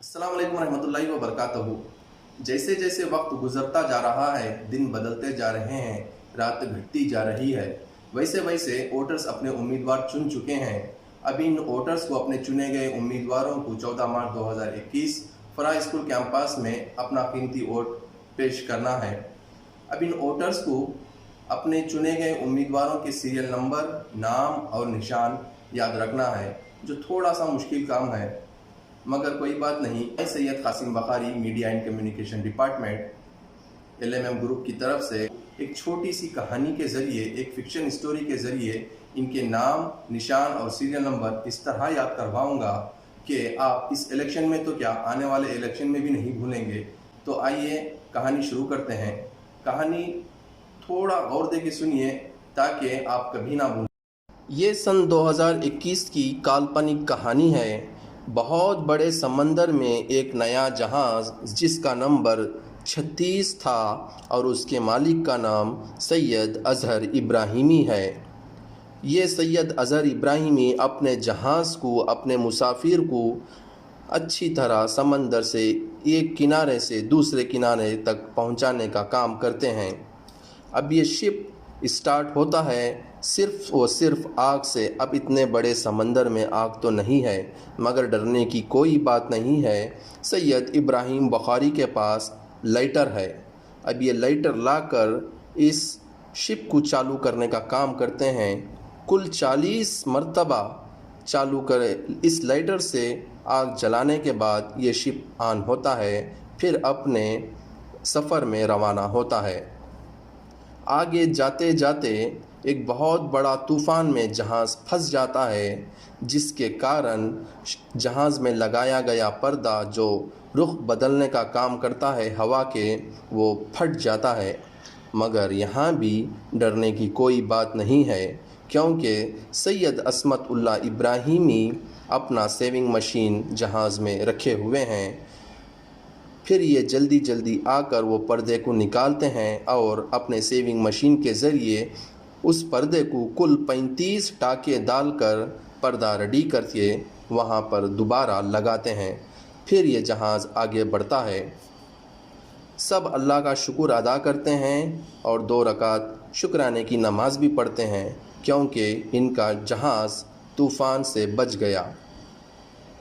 अस्सलाम वालेकुम रहमतुल्लाहि व बरकातहू। जैसे जैसे वक्त गुजरता जा रहा है, दिन बदलते जा रहे हैं, रात घटती जा रही है, वैसे वैसे वोटर्स अपने उम्मीदवार चुन चुके हैं। अब इन वोटर्स को अपने चुने गए उम्मीदवारों को 14 मार्च 2021 फराह स्कूल कैंपस में अपना कीमती वोट पेश करना है। अब इन वोटर्स को अपने चुने गए उम्मीदवारों के सीरियल नंबर, नाम और निशान याद रखना है, जो थोड़ा सा मुश्किल काम है, मगर कोई बात नहीं। मैं सैयद कासिम बखारी, media and communication department LMM group की तरफ से एक छोटी सी कहानी के ज़रिए, एक फिक्शन स्टोरी के ज़रिए इनके नाम, निशान और सीरियल नंबर इस तरह याद करवाऊंगा कि आप इस इलेक्शन में तो क्या, आने वाले इलेक्शन में भी नहीं भूलेंगे। तो आइए कहानी शुरू करते हैं। कहानी थोड़ा गौर दे के सुनिए ताकि आप कभी ना भूलें। ये सन 2021 की काल्पनिक कहानी है। बहुत बड़े समंदर में एक नया जहाज़ जिसका नंबर 36 था और उसके मालिक का नाम सैयद अज़हर इब्राहिमी है। ये सैयद अज़हर इब्राहिमी अपने जहाज़ को, अपने मुसाफिर को अच्छी तरह समंदर से एक किनारे से दूसरे किनारे तक पहुंचाने का काम करते हैं। अब ये शिप स्टार्ट होता है सिर्फ और सिर्फ आग से। अब इतने बड़े समंदर में आग तो नहीं है, मगर डरने की कोई बात नहीं है। सैयद इब्राहिम बुखारी के पास लाइटर है। अब ये लाइटर लाकर इस शिप को चालू करने का काम करते हैं। कुल 40 मरतबा चालू करे इस लाइटर से आग जलाने के बाद ये शिप ऑन होता है, फिर अपने सफ़र में रवाना होता है। आगे जाते जाते एक बहुत बड़ा तूफ़ान में जहाज़ फंस जाता है, जिसके कारण जहाज़ में लगाया गया पर्दा जो रुख बदलने का काम करता है हवा के, वो फट जाता है। मगर यहाँ भी डरने की कोई बात नहीं है, क्योंकि सैयद असमतुल्लाह इब्राहिमी अपना सेविंग मशीन जहाज़ में रखे हुए हैं। फिर ये जल्दी जल्दी आकर वो पर्दे को निकालते हैं और अपने सेविंग मशीन के ज़रिए उस पर्दे को कुल 35 टाँके डालकर पर्दा रेडी करके वहाँ पर दोबारा लगाते हैं। फिर ये जहाज़ आगे बढ़ता है। सब अल्लाह का शुक्र अदा करते हैं और 2 रकात शुक्राने की नमाज भी पढ़ते हैं, क्योंकि इनका जहाज़ तूफ़ान से बच गया।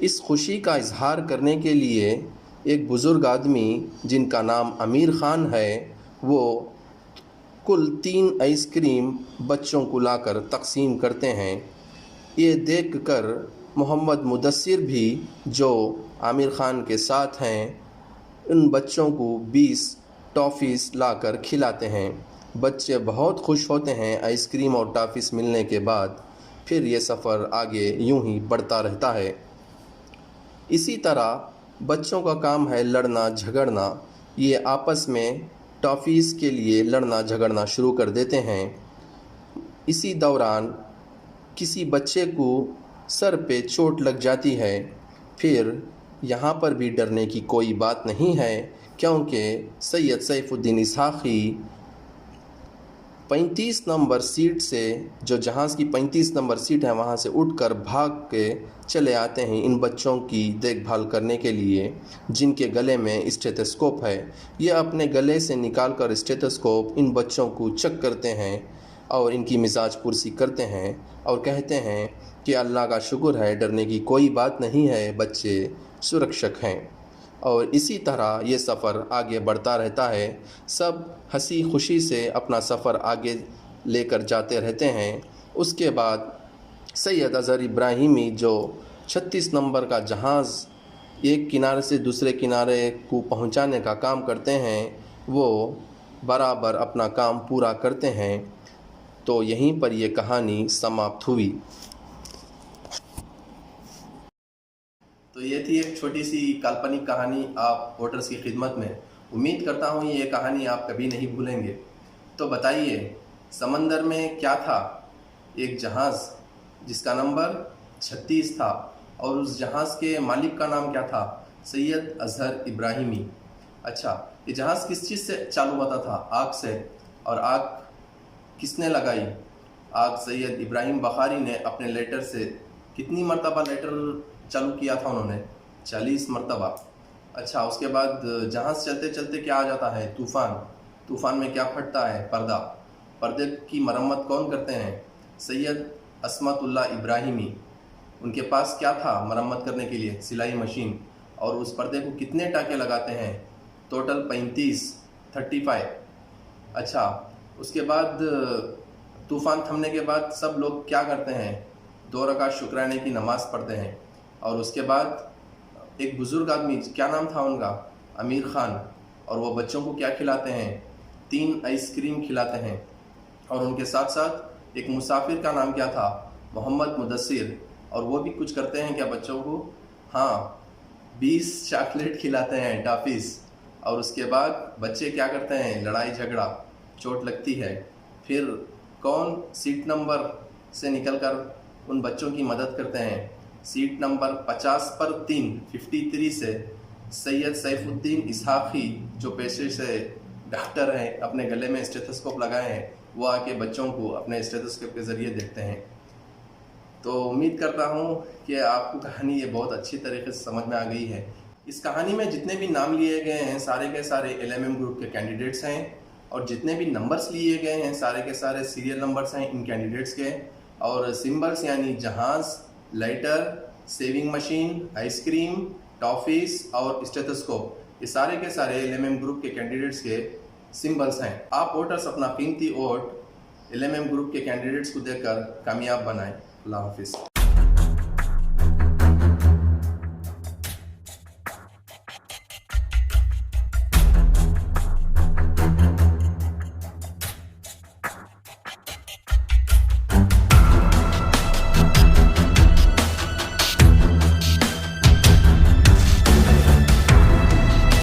इस खुशी का इजहार करने के लिए एक बुज़ुर्ग आदमी जिनका नाम अमीर ख़ान है, वो कुल 3 आइसक्रीम बच्चों को लाकर तकसीम करते हैं। ये देखकर मोहम्मद मुदस्सिर भी, जो आमिर ख़ान के साथ हैं, उन बच्चों को 20 टॉफ़ीज़ लाकर खिलाते हैं। बच्चे बहुत खुश होते हैं आइसक्रीम और टॉफ़ीज़ मिलने के बाद। फिर ये सफ़र आगे यूं ही बढ़ता रहता है। इसी तरह बच्चों का काम है लड़ना झगड़ना। ये आपस में टॉफ़ीज़ के लिए लड़ना झगड़ना शुरू कर देते हैं। इसी दौरान किसी बच्चे को सर पे चोट लग जाती है। फिर यहाँ पर भी डरने की कोई बात नहीं है, क्योंकि सैयद सैफुद्दीन इसहाक़ी 35 नंबर सीट से, जो जहाज़ की 35 नंबर सीट है, वहाँ से उठकर भाग के चले आते हैं इन बच्चों की देखभाल करने के लिए, जिनके गले में स्टेथोस्कोप है। ये अपने गले से निकालकर स्टेथोस्कोप इन बच्चों को चेक करते हैं और इनकी मिजाज पुरसी करते हैं और कहते हैं कि अल्लाह का शुक्र है, डरने की कोई बात नहीं है, बच्चे सुरक्षित हैं। और इसी तरह ये सफ़र आगे बढ़ता रहता है। सब हंसी खुशी से अपना सफ़र आगे लेकर जाते रहते हैं। उसके बाद सैयद अज़हर इब्राहिमी, जो 36 नंबर का जहाज़ एक किनारे से दूसरे किनारे को पहुंचाने का काम करते हैं, वो बराबर अपना काम पूरा करते हैं। तो यहीं पर ये कहानी समाप्त हुई। तो ये थी एक छोटी सी काल्पनिक कहानी आप वोटर्स की खिदमत में। उम्मीद करता हूँ ये कहानी आप कभी नहीं भूलेंगे। तो बताइए, समंदर में क्या था? एक जहाज़ जिसका नंबर 36 था, और उस जहाज़ के मालिक का नाम क्या था? सैयद अज़हर इब्राहिमी। अच्छा, ये जहाज़ किस चीज़ से चालू होता था? आग से। और आग किसने लगाई? आग सैयद इब्राहिम बुखारी ने अपने लेटर से। कितनी मरतबा लेटर चालू किया था उन्होंने? 40 मरतबा। अच्छा, उसके बाद जहाज़ चलते चलते क्या आ जाता है? तूफ़ान। तूफ़ान में क्या फटता है? पर्दा। पर्दे की मरम्मत कौन करते हैं? सैयद असमतुल्लाह इब्राहिमी। उनके पास क्या था मरम्मत करने के लिए? सिलाई मशीन। और उस पर्दे को कितने टाँके लगाते हैं? टोटल 35। अच्छा, उसके बाद तूफ़ान थमने के बाद सब लोग क्या करते हैं? 2 रकात शुक्राने की नमाज़ पढ़ते हैं। और उसके बाद एक बुज़ुर्ग आदमी, क्या नाम था उनका? अमीर ख़ान। और वो बच्चों को क्या खिलाते हैं? 3 आइसक्रीम खिलाते हैं। और उनके साथ साथ एक मुसाफिर का नाम क्या था? मोहम्मद मुदस्सिर। और वो भी कुछ करते हैं क्या बच्चों को? हाँ, 20 चॉकलेट खिलाते हैं, टॉफ़ीज़। और उसके बाद बच्चे क्या करते हैं? लड़ाई झगड़ा, चोट लगती है। फिर कौन सीट नंबर से निकलकर उन बच्चों की मदद करते हैं? सीट नंबर 50 पर 3 53 से सैयद सैफुद्दीन इसहाक़ी, जो पेशे से डॉक्टर हैं, अपने गले में स्टेथोस्कोप लगाए हैं, वो आके बच्चों को अपने स्टेथोस्कोप के ज़रिए देखते हैं। तो उम्मीद करता हूँ कि आपको कहानी ये बहुत अच्छी तरीके से समझ में आ गई है। इस कहानी में जितने भी नाम लिए गए हैं सारे के सारे एलएमएम ग्रुप के कैंडिडेट्स हैं, और जितने भी नंबर्स लिए गए हैं सारे के सारे सीरियल नंबर्स हैं इन कैंडिडेट्स के। और सिंबल्स यानी जहाज़, lighter, saving machine, ice cream, toffees और स्टेथोस्कोप, ये सारे के सारे एलएमएम ग्रुप के कैंडिडेट्स के सिंबल्स हैं। आप वोटर्स अपना कीमती वोट एलएमएम ग्रुप के कैंडिडेट्स को देकर कामयाब बनाएं। अल्लाह हाफिज़।